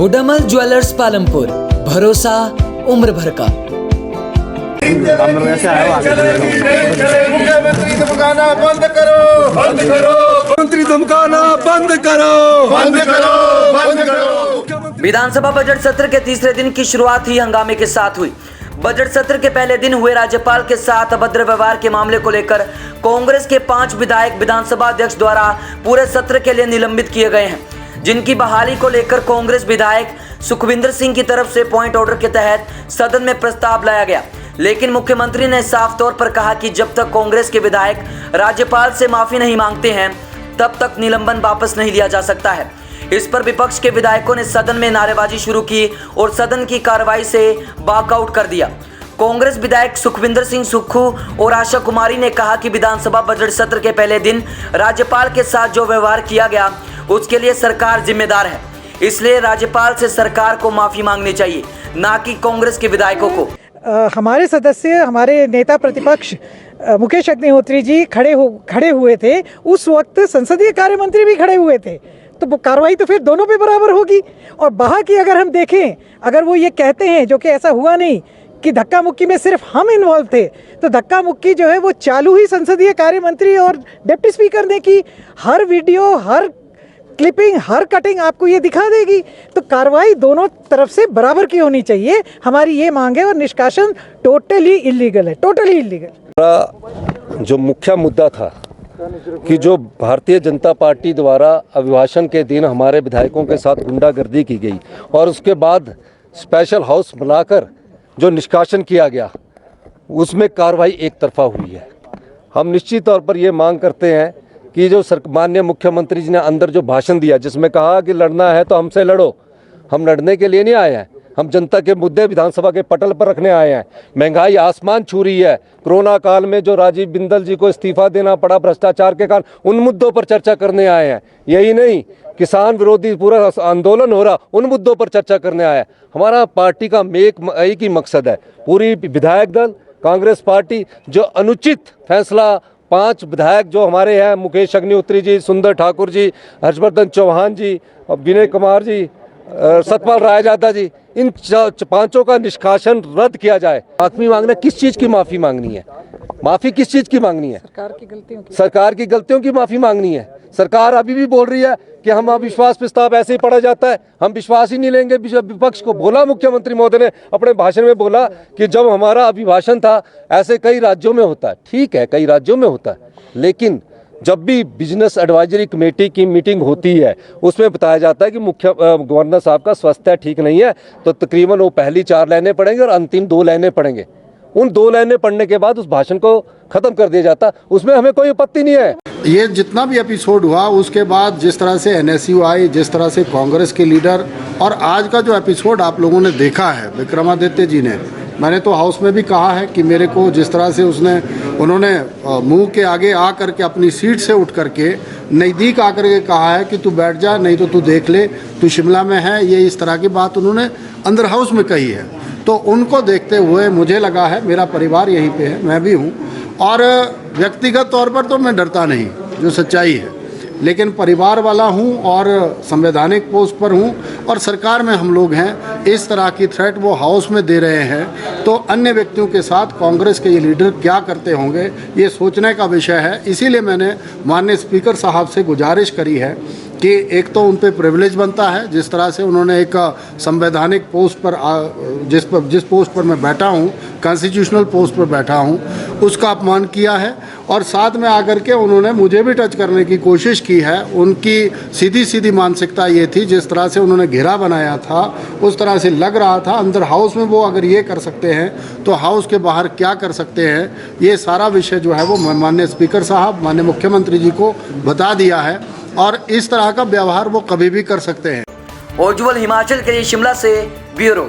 बुडामल jewellers Palampur, भरोसा उम्र भर का। मुख्यमंत्री धमकाना बंद करो, बंद करो, मंत्री धमकाना बंद करो, बंद करो, बंद करो। विधानसभा बजट सत्र के तीसरे दिन की शुरुआत ही हंगामे के साथ हुई। बजट सत्र के पहले दिन हुए राज्यपाल के साथ अभद्र व्यवहार के मामले को लेकर कांग्रेस के 5 विधायक विधानसभा अध्यक्ष द्वारा पूरे सत्र के लिए निलंबित किए गए हैं, जिनकी बहाली को लेकर कांग्रेस विधायक सुखविंदर सिंह की तरफ से पॉइंट ऑर्डर के तहत सदन में प्रस्ताव लाया गया। लेकिन मुख्यमंत्री ने साफ तौर पर कहा कि जब तक कांग्रेस के विधायक राज्यपाल से माफी नहीं मांगते हैं तब तक निलंबन वापस नहीं लिया जा सकता है। इस पर विपक्ष के विधायकों ने सदन में नारेबाजी शुरू की और सदन की कार्रवाई से वॉकआउट कर दिया। कांग्रेस विधायक सुखविंदर सिंह सुक्खू और आशा कुमारी ने कहा कि विधानसभा बजट सत्र के पहले दिन राज्यपाल के साथ जो व्यवहार किया गया उसके लिए सरकार जिम्मेदार है, इसलिए राज्यपाल से सरकार को माफी मांगनी चाहिए, ना कि कांग्रेस के विधायकों को। हमारे सदस्य, हमारे नेता प्रतिपक्ष मुकेश अग्निहोत्री जी खड़े हुए थे। उस वक्त संसदीय कार्य मंत्री भी खड़े हुए थे, तो वो कार्रवाई तो फिर दोनों पे बराबर होगी। और बाहर की अगर हम देखें, अगर वो ये कहते हैं, जो कि ऐसा हुआ नहीं, कि धक्का मुक्की में सिर्फ हम इन्वॉल्व थे, तो धक्का मुक्की जो है वो चालू ही संसदीय कार्य मंत्री और डिप्टी स्पीकर ने की। हर वीडियो, हर क्लिपिंग, हर कटिंग आपको ये दिखा देगी। तो कार्रवाई दोनों तरफ से बराबर की होनी चाहिए, हमारी ये मांग है। और निष्कासन टोटली इलीगल है, टोटली इलीगल। जो मुख्य मुद्दा था कि जो भारतीय जनता पार्टी द्वारा अभिभाषण के दिन हमारे विधायकों के साथ गुंडागर्दी की गई और उसके बाद स्पेशल हाउस बुलाकर जो निष्कासन किया गया, उसमें कार्रवाई एक तरफा हुई है। हम निश्चित तौर पर ये मांग करते हैं कि जो माननीय मुख्यमंत्री जी ने अंदर जो भाषण दिया, जिसमें कहा कि लड़ना है तो हमसे लड़ो, हम लड़ने के लिए नहीं आए हैं, हम जनता के मुद्दे विधानसभा के पटल पर रखने आए हैं। महंगाई आसमान छू रही है, कोरोना काल में जो राजीव बिंदल जी को इस्तीफा देना पड़ा भ्रष्टाचार के कारण, उन मुद्दों पर चर्चा करने आए हैं। यही नहीं, किसान विरोधी पूरा आंदोलन हो रहा, उन मुद्दों पर चर्चा करने आया है। हमारा पार्टी का एक ही मकसद है, पूरी विधायक दल कांग्रेस पार्टी जो अनुचित फैसला 5 विधायक जो हमारे हैं, मुकेश अग्निहोत्री जी, सुंदर ठाकुर जी, हर्षवर्धन चौहान जी, विनय कुमार जी, सतपाल रायजादा जी, इन 5 का निष्कासन रद्द किया जाए। माफी मांगना, किस चीज़ की माफ़ी मांगनी है? माफ़ी किस चीज़ की मांगनी है? सरकार की गलतियों की माफ़ी मांगनी है। सरकार अभी भी बोल रही है कि हम अविश्वास प्रस्ताव ऐसे ही पढ़ा जाता है, हम विश्वास ही नहीं लेंगे। विपक्ष को बोला, मुख्यमंत्री महोदय ने अपने भाषण में बोला कि जब हमारा अभिभाषण था, ऐसे कई राज्यों में होता है। ठीक है, कई राज्यों में होता है, लेकिन जब भी बिजनेस एडवाइजरी कमेटी की मीटिंग होती है, उसमें बताया जाता है कि मुख्य गवर्नर साहब का स्वास्थ्य ठीक नहीं है, तो तकरीबन वो पहली 4 लाइनें पढ़ेंगे और अंतिम 2 लाइनें पढ़ेंगे। उन 2 लाइनें पढ़ने के बाद उस भाषण को खत्म कर दिया जाता, उसमें हमें कोई आपत्ति नहीं है। ये जितना भी एपिसोड हुआ, उसके बाद जिस तरह से एनएसयू आई, जिस तरह से कांग्रेस के लीडर, और आज का जो एपिसोड आप लोगों ने देखा है विक्रमादित्य जी ने, मैंने तो हाउस में भी कहा है कि मेरे को जिस तरह से उन्होंने मुंह के आगे आ करके अपनी सीट से उठ करके नज़दीक आकर के कहा है कि तू बैठ जा, नहीं तो तू देख ले, तू शिमला में है, ये इस तरह की बात उन्होंने अंदर हाउस में कही है। तो उनको देखते हुए मुझे लगा है, मेरा परिवार यहीं पे है, मैं भी हूँ, और व्यक्तिगत तौर पर तो मैं डरता नहीं, जो सच्चाई है, लेकिन परिवार वाला हूँ और संवैधानिक पोस्ट पर हूँ, और सरकार में हम लोग हैं। इस तरह की थ्रेट वो हाउस में दे रहे हैं, तो अन्य व्यक्तियों के साथ कांग्रेस के ये लीडर क्या करते होंगे, ये सोचने का विषय है। इसीलिए मैंने माननीय स्पीकर साहब से गुजारिश करी है कि एक तो उन पे प्रिविलेज बनता है, जिस तरह से उन्होंने एक संवैधानिक पोस्ट पर जिस पोस्ट पर मैं बैठा हूँ, कॉन्स्टिट्यूशनल पोस्ट पर बैठा हूँ, उसका अपमान किया है, और साथ में आकर के उन्होंने मुझे भी टच करने की कोशिश की है। उनकी सीधी मानसिकता ये थी, जिस तरह से उन्होंने घेरा बनाया था, उस तरह से लग रहा था अंदर हाउस में वो अगर ये कर सकते हैं तो हाउस के बाहर क्या कर सकते हैं। ये सारा विषय जो है वो माननीय स्पीकर साहब, माननीय मुख्यमंत्री जी को बता दिया है, और इस तरह का व्यवहार वो कभी भी कर सकते हैं। उज्ज्वल हिमाचल के लिए शिमला से ब्यूरो।